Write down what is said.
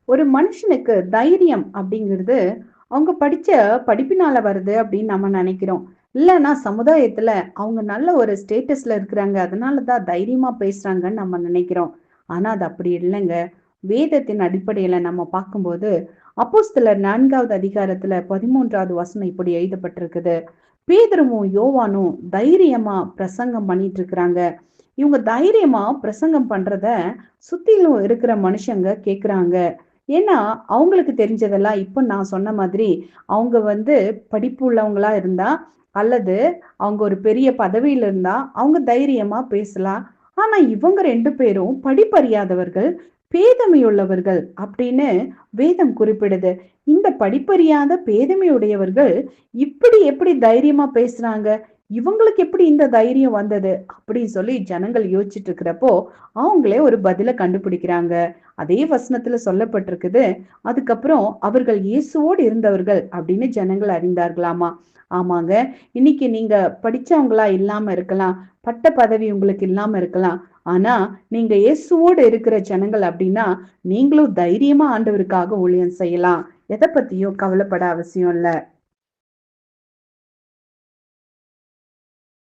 ஒரு மனுஷனுக்கு தைரியம் அப்படிங்கிறது அவங்க படிச்ச படிப்பினால வருது அப்படின்னு நம்ம நினைக்கிறோம். இல்லைன்னா சமுதாயத்துல அவங்க நல்ல ஒரு ஸ்டேட்டஸ்ல இருக்கிறாங்க, அதனாலதான் தைரியமா பேசுறாங்கன்னு நம்ம நினைக்கிறோம். ஆனா அது அப்படி இல்லைங்க. வேதத்தின் அடிப்படையில நம்ம பார்க்கும்போது அப்போஸ்தலர் 4வது அதிகாரத்துல 13வது வசனம் இப்படி எழுதப்பட்டிருக்குது. பேதுருவும் யோவானும் தைரியமா பிரசங்கம் பண்ணிட்டு இருக்கிறாங்க. இவங்க தைரியமா பிரசங்கம் பண்றத சுத்திலும் இருக்கிற மனுஷங்க கேக்குறாங்க. ஏன்னா அவங்களுக்கு தெரிஞ்சதெல்லாம் இப்ப நான் சொன்ன மாதிரி அவங்க படிப்பு உள்ளவங்களா இருந்தா, அல்லது அவங்க ஒரு பெரிய பதவியில இருந்தா அவங்க தைரியமா பேசலாம். ஆனா இவங்க 2 பேரும் படிப்பறியாதவர்கள், பேதமையுள்ளவர்கள் அப்படின்னு வேதம் குறிப்பிடுது. இந்த படிப்பறியாத பேதமையுடையவர்கள் இப்படி எப்படி தைரியமா பேசுறாங்க? இவங்களுக்கு எப்படி இந்த தைரியம் வந்தது? அப்படின்னு சொல்லி ஜனங்கள் யோசிச்சுட்டு இருக்கிறப்போ, அவங்களே ஒரு பதில கண்டுபிடிக்கிறாங்க. அதே வசனத்துல சொல்லப்பட்டிருக்குது. அதுக்கப்புறம் அவர்கள் இயேசுவோடு இருந்தவர்கள் அப்படின்னு ஜனங்கள் அறிந்தார்களாமா. ஆமாங்க. இன்னைக்கு நீங்க படிச்சவங்களா இல்லாம இருக்கலாம். பட்ட பதவி உங்களுக்கு இல்லாம இருக்கலாம். ஆனா நீங்க இயேசுவோடு இருக்கிற ஜனங்கள் அப்படின்னா, நீங்களும் தைரியமா ஆண்டவருக்காக ஊழியம் செய்யலாம். எதை பத்தியும் கவலைப்பட அவசியம் இல்ல.